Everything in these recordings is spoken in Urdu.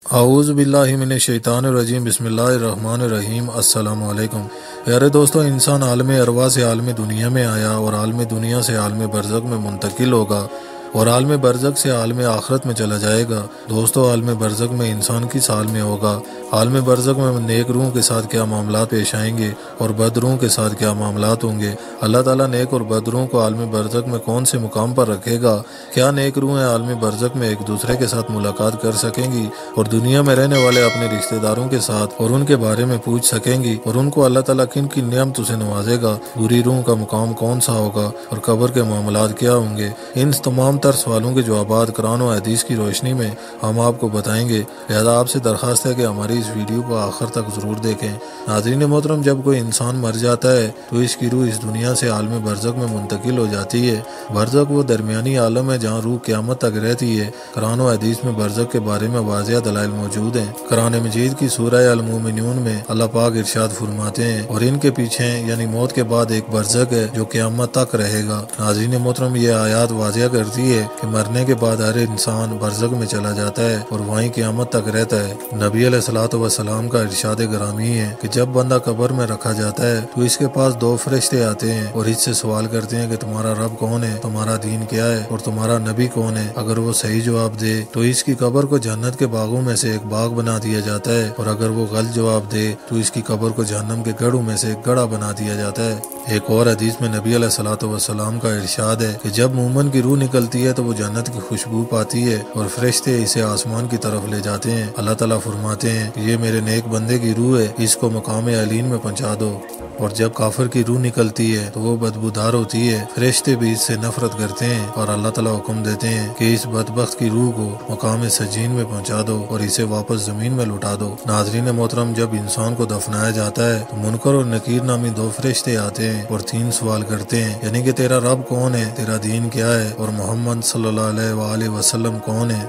اعوذ باللہ من الشیطان الرجیم بسم اللہ الرحمن الرحیم۔ السلام علیکم پیارے دوستو، انسان عالم ارواح سے عالم دنیا میں آیا اور عالم دنیا سے عالم برزخ میں منتقل ہوگا اور عالم برزخ سے عالم آخرت میں چلا جائے گا۔ دوستو، عالم برزخ میں انسان کس حال میں ہوگا؟ عالم برزخ میں نیک روحوں کے ساتھ کیا معاملات پیش آئیں گے اور بد روحوں کے ساتھ کیا معاملات ہوں گے؟ اللہ تعالیٰ نیک اور بد روحوں کو عالم برزخ میں کون سے مقام پر رکھے گا؟ کیا نیک روحیں عالم برزخ میں ایک دوسرے کے ساتھ ملاقات کر سکیں گی اور دنیا میں رہنے والے اپنے رشتہ داروں کے ساتھ اور ان کے بارے میں پوچھ سکیں گی؟ اور ان کو اللہ تعالیٰ کن کی نعمتوں سے نوازے گا؟ بری روحوں کا مقام کون سا ہوگا اور قبر کے معاملات کیا ہوں گے؟ ان تمام تر سوالوں کے جوابات قرآن و حدیث کی روشنی میں ہم آپ کو بتائیں گے، لہذا آپ سے درخواست ہے کہ ہماری اس ویڈیو کو آخر تک ضرور دیکھیں۔ ناظرین محترم، جب کوئی انسان مر جاتا ہے تو اس کی روح اس دنیا سے عالم برزخ میں منتقل ہو جاتی ہے۔ برزخ وہ درمیانی عالم ہے جہاں روح قیامت تک رہتی ہے۔ قرآن و حدیث میں برزخ کے بارے میں واضح دلائل موجود ہیں۔ قرآن مجید کی سورہ المومنون میں اللہ پاک ارشاد فرماتے ہیں، اور ان کے پیچھے یعنی موت کے بعد ایک برزخ ہے جو قیامت تک رہے گا۔ ناظرین محترم، یہ آیات واضح کرتی ہے کہ مرنے کے بعد ہر انسان برزخ میں چلا جاتا ہے اور وہیں قیامت تک رہتا ہے۔ نبی علیہ الصلوۃ والسلام کا ارشاد گرامی ہے کہ جب بندہ قبر میں رکھا جاتا ہے تو اس کے پاس دو فرشتے آتے ہیں اور اس سے سوال کرتے ہیں کہ تمہارا رب کون ہے، تمہارا دین کیا ہے اور تمہارا نبی کون ہے؟ اگر وہ صحیح جواب دے تو اس کی قبر کو جنت کے باغوں میں سے ایک باغ بنا دیا جاتا ہے، اور اگر وہ غلط جواب دے تو اس کی قبر کو جہنم کے گڑھوں میں سے ایک گڑھا بنا دیا جاتا ہے۔ ایک اور حدیث میں نبی علیہ الصلوۃ والسلام کا ارشاد ہے کہ جب مومن کی روح نکلتی ہے تو وہ جنت کی خوشبو پاتی ہے اور فرشتے اسے آسمان کی طرف لے جاتے ہیں۔ اللہ تعالیٰ فرماتے ہیں کہ یہ میرے نیک بندے کی روح ہے، اس کو مقام علین میں پہنچا دو۔ اور جب کافر کی روح نکلتی ہے تو وہ بدبودار ہوتی ہے، فرشتے بھی اس سے نفرت کرتے ہیں اور اللہ تعالیٰ حکم دیتے ہیں کہ اس بدبخت کی روح کو مقام سجین میں پہنچا دو اور اسے واپس زمین میں لوٹا دو۔ ناظرین محترم، جب انسان کو دفنایا جاتا ہے تو منکر اور نکیر نامی دو فرشتے آتے ہیں اور تین سوال کرتے ہیں، یعنی کہ تیرا رب کون ہے، تیرا دین کیا ہے اور محمد صلی اللہ علیہ وآلہ وسلم کون ہے؟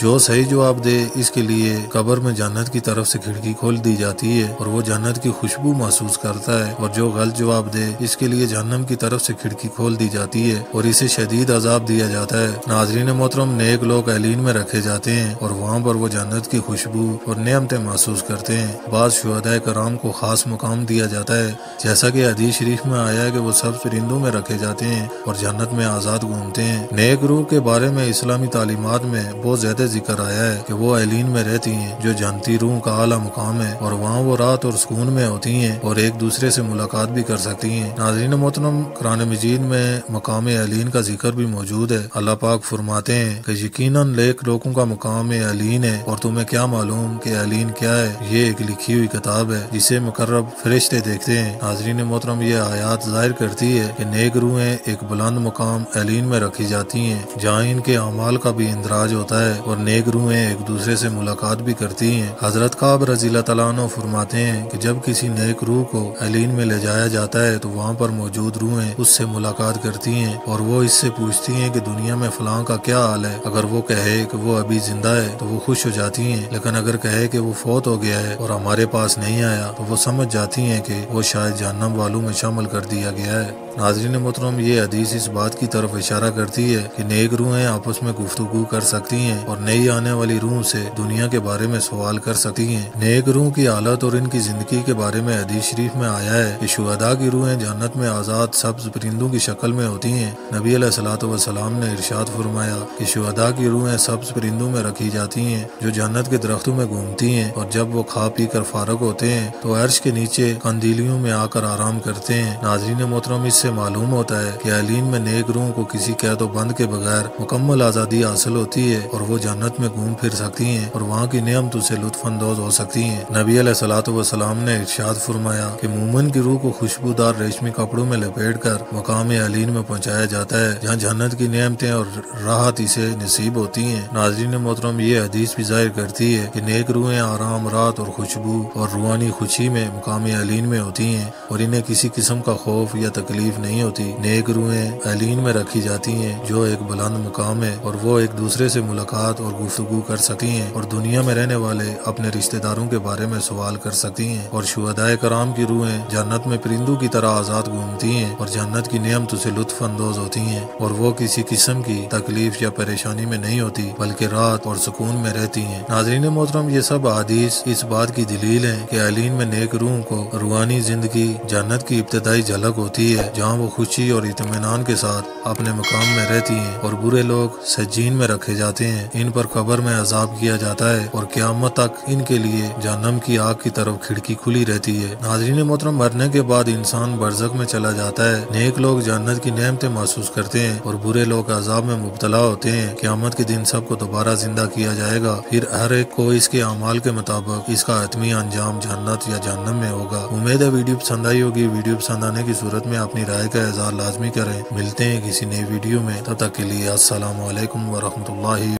جو صحیح جواب دے اس کے لیے قبر میں جنت کی طرف سے کھڑکی کھول دی جاتی ہے اور وہ جنت کی خوشبو محسوس کرتا ہے، اور جو غلط جواب دے اس کے لیے جہنم کی طرف سے کھڑکی کھول دی جاتی ہے اور اسے شدید عذاب دیا جاتا ہے۔ ناظرین محترم، نیک لوگ علین میں رکھے جاتے ہیں اور وہاں پر وہ جنت کی خوشبو اور نعمتیں محسوس کرتے ہیں۔ بعض شہداء کرام کو خاص مقام دیا جاتا ہے، جیسا کہ حدیث شریف میں آیا ہے کہ وہ سب پرندوں میں رکھے جاتے ہیں اور جنت میں آزاد گھومتے ہیں۔ نیک روح کے بارے میں اسلامی تعلیمات میں بہت زیادہ ذکر آیا ہے کہ وہ علین میں رہتی ہیں جو جانتی روح کا اعلیٰ مقام ہے، اور وہاں وہ رات اور سکون میں ہوتی ہیں اور ایک دوسرے سے ملاقات بھی کر سکتی ہیں۔ ناظرین محترم، قرآن مجید میں مقام علین کا ذکر بھی موجود ہے۔ اللہ پاک فرماتے ہیں کہ یقیناً نیک لوگوں کا مقام علین ہے، اور تمہیں کیا معلوم کہ علین کیا ہے؟ یہ ایک لکھی ہوئی کتاب ہے جسے مقرب فرشتے دیکھتے ہیں۔ ناظرین محترم، یہ آیات ظاہر کرتی ہے کہ نیک روحیں ایک بلند مقام علین میں رکھی جاتی ہیں جہاں ان کے اعمال کا بھی اندراج ہوتا ہے اور نیک روحیں ایک دوسرے سے ملاقات بھی کرتی ہیں۔ حضرت کعب رضی اللہ تعالیٰ عنہ فرماتے ہیں کہ جب کسی نیک روح کو علین میں لے جایا جاتا ہے تو وہاں پر موجود روحیں اس سے ملاقات کرتی ہیں اور وہ اس سے پوچھتی ہیں کہ دنیا میں فلاں کا کیا حال ہے۔ اگر وہ کہے کہ وہ ابھی زندہ ہے تو وہ خوش ہو جاتی ہیں، لیکن اگر کہے کہ وہ فوت ہو گیا ہے اور ہمارے پاس نہیں آیا تو وہ سمجھ جاتی ہیں کہ وہ شاید جہنم والوں میں شامل کر دیا گیا ہے۔ ناظرین محترم، یہ حدیث اس بات کی طرف اشارہ کرتی ہے کہ نیک روحیں آپس میں گفتگو کر سکتی ہیں اور نئی آنے والی روح سے دنیا کے بارے میں سوال کر سکتی ہیں۔ نیک روح کی حالت اور ان کی زندگی کے بارے میں حدیث شریف میں آیا ہے کہ شہداء کی روحیں جنت میں آزاد سبز پرندوں کی شکل میں ہوتی ہیں۔ نبی علیہ الصلوۃ والسلام نے ارشاد فرمایا کہ شہداء کی روحیں سبز پرندوں میں رکھی جاتی ہیں جو جنت کے درختوں میں گھومتی ہیں، اور جب وہ کھا پی کر فارغ ہوتے ہیں تو عرش کے نیچے قندیلیوں میں آ کر آرام کرتے ہیں۔ ناظرین محترم، اس سے معلوم ہوتا ہے کہ علین میں نیک روح کو کسی قید و بند کے بغیر مکمل آزادی حاصل ہوتی ہے اور وہ جنت میں گھوم پھر سکتی ہیں اور وہاں کی نعمتوں سے لطف اندوز ہو سکتی ہیں۔ نبی علیہ الصلوۃ والسلام نے ارشاد فرمایا کہ مومن کی روح کو خوشبودار ریشمی کپڑوں میں لپیٹ کر مقام علین میں پہنچایا جاتا ہے جہاں جنت کی نعمتیں اور راحت اسے نصیب ہوتی ہیں۔ ناظرین محترم، یہ حدیث بھی ظاہر کرتی ہے کہ نیک روحیں آرام، رات اور خوشبو اور روحانی خوشی میں مقام علین میں ہوتی ہیں اور انہیں کسی قسم کا خوف یا تکلیف نہیں ہوتی۔ نیک روحیں علین میں رکھی جاتی ہیں جو ایک بلند مقام ہے، اور وہ ایک دوسرے سے ملاقات اور گفتگو کر سکتی ہیں، اور دنیا میں رہنے والے اپنے رشتہ داروں کے بارے میں سوال کر سکتی ہیں، اور شہدائے کرام کی روحیں جنت میں پرندوں کی طرح آزاد گھومتی ہیں اور جنت کی نعمتوں سے لطف اندوز ہوتی ہیں، اور وہ کسی قسم کی تکلیف یا پریشانی میں نہیں ہوتی بلکہ راحت اور سکون میں رہتی ہیں۔ ناظرین محترم، یہ سب احادیث اس بات کی دلیل ہیں کہ اہلین میں نیک روح کو روحانی زندگی جنت کی ابتدائی جھلک ہوتی ہے، جہاں وہ خوشی اور اطمینان کے ساتھ اپنے مقام میں رہتی ہیں، اور برے لوگ سجین میں رکھے جاتے ہیں، ان پر قبر میں عذاب کیا جاتا ہے اور قیامت تک ان کے لیے جہنم کی آگ کی طرف کھڑکی کھلی رہتی ہے۔ ناظرین محترم، مرنے کے بعد انسان برزخ میں چلا جاتا ہے، نیک لوگ جنت کی نعمتیں محسوس کرتے ہیں اور برے لوگ عذاب میں مبتلا ہوتے ہیں۔ قیامت کے دن سب کو دوبارہ زندہ کیا جائے گا، پھر ہر ایک کو اس کے اعمال کے مطابق اس کا حتمی انجام جنت یا جہنم میں ہوگا۔ امید ہے ویڈیو پسند آئی ہوگی۔ ویڈیو پسند آنے کی صورت میں اپنی رائے کا اظہار لازمی کریں۔ ملتے ہیں کسی نئی ویڈیو میں، تب تک کے لیے السلام علیکم ورحمۃ اللہ۔